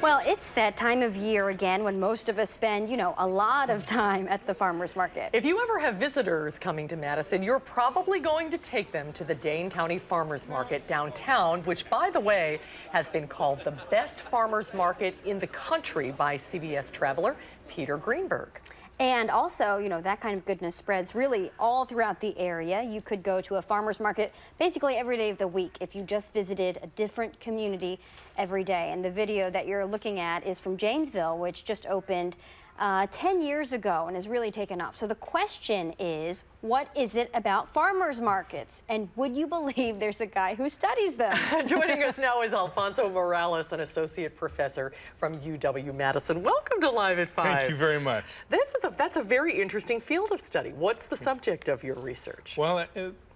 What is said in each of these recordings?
Well, it's that time of year again when most of us spend, a lot of time at the farmer's market. If you ever have visitors coming to Madison, you're probably going to take them to the Dane County Farmers Market downtown, which, by the way, has been called the best farmers market in the country by CBS traveler Peter Greenberg. And also, that kind of goodness spreads really all throughout the area. You could go to a farmer's market basically every day of the week if you just visited a different community every day. And the video that you're looking at is from Janesville, which just opened 10 years ago and has really taken off. So the question is, what is it about farmers markets? And would you believe there's a guy who studies them? Joining us now is Alfonso Morales, an associate professor from UW-Madison. Welcome to Live at 5. Thank you very much. That's a very interesting field of study. What's the subject of your research? Well,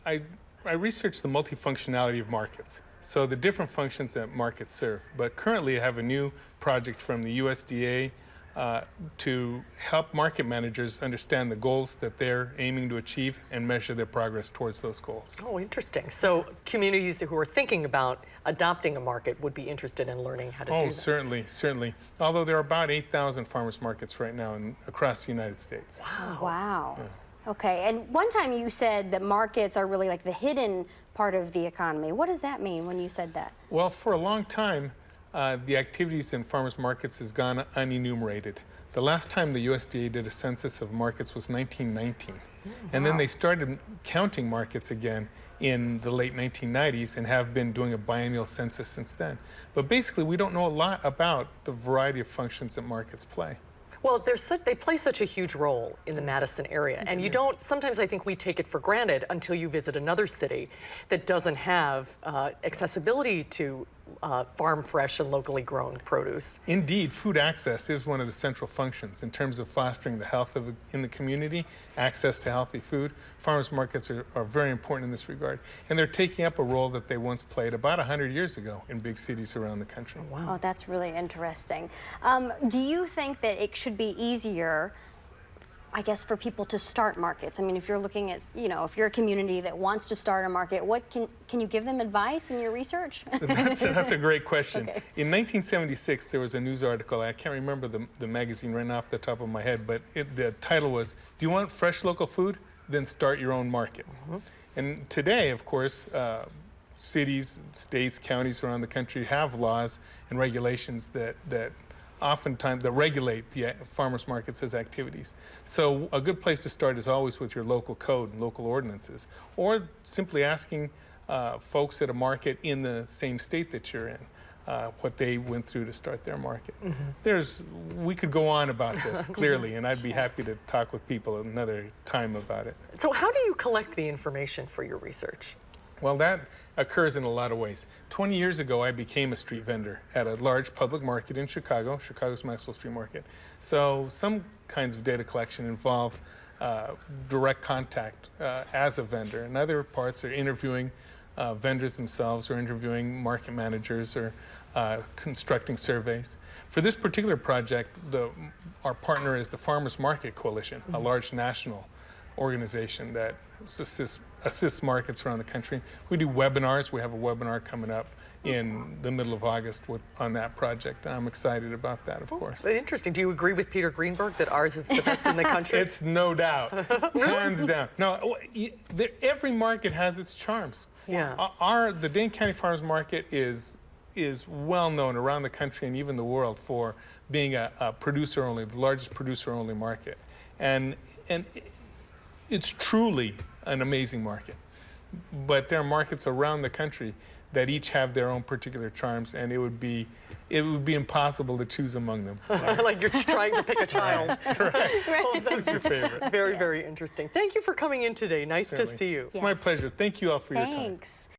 I research the multifunctionality of markets, so the different functions that markets serve. But currently I have a new project from the USDA to help market managers understand the goals that they're aiming to achieve and measure their progress towards those goals. Oh, interesting. So communities who are thinking about adopting a market would be interested in learning how to do that. Oh, certainly. Although there are about 8,000 farmers markets right now across the United States. Wow. Yeah. Okay, and one time you said that markets are really like the hidden part of the economy. What does that mean when you said that? Well, for a long time, the activities in farmers markets has gone unenumerated. The last time the USDA did a census of markets was 1919. And then they started counting markets again in the late 1990s and have been doing a biennial census since then. But basically, we don't know a lot about the variety of functions that markets play. Well, they play such a huge role in the Madison area, and you don't, sometimes I think we take it for granted until you visit another city that doesn't have accessibility to farm fresh and locally grown produce. Indeed, food access is one of the central functions in terms of fostering the health in the community, access to healthy food. Farmers markets are very important in this regard, and they're taking up a role that they once played about 100 years ago in big cities around the country. Wow. Oh, that's really interesting. Do you think that it should be easier, I guess, for people to start markets? I mean, if you're looking at, if you're a community that wants to start a market, what can you give them advice in your research? That's a great question. Okay. In 1976, there was a news article. I can't remember the magazine right off the top of my head, but the title was, "Do you want fresh local food? Then start your own market." And today, of course, cities, states, counties around the country have laws and regulations that oftentimes that regulate the farmers markets as activities. So a good place to start is always with your local code and local ordinances, or simply asking folks at a market in the same state that you're in what they went through to start their market. We could go on about this clearly, and I'd be happy to talk with people another time about it. So how do you collect the information for your research? Well, that occurs in a lot of ways. 20 years ago, I became a street vendor at a large public market in Chicago, Chicago's Maxwell Street Market. So some kinds of data collection involve direct contact as a vendor, and other parts are interviewing vendors themselves or interviewing market managers or constructing surveys. For this particular project, our partner is the Farmers Market Coalition, a large national organization that assists markets around the country. We do webinars. We have a webinar coming up in the middle of August on that project, and I'm excited about that, of course. Interesting. Do you agree with Peter Greenberg that ours is the best in the country? It's no doubt. Hands down. No, every market has its charms. Yeah. The Dane County Farmers Market is well known around the country and even the world for being a producer-only, the largest producer-only market. And it's truly an amazing market. But there are markets around the country that each have their own particular charms, and it would be impossible to choose among them. Like you're trying to pick a child. Right. Well, who's your favorite? Very, very interesting. Thank you for coming in today. Nice Certainly. to see you. It's my pleasure. Thank you all for your time. Thanks.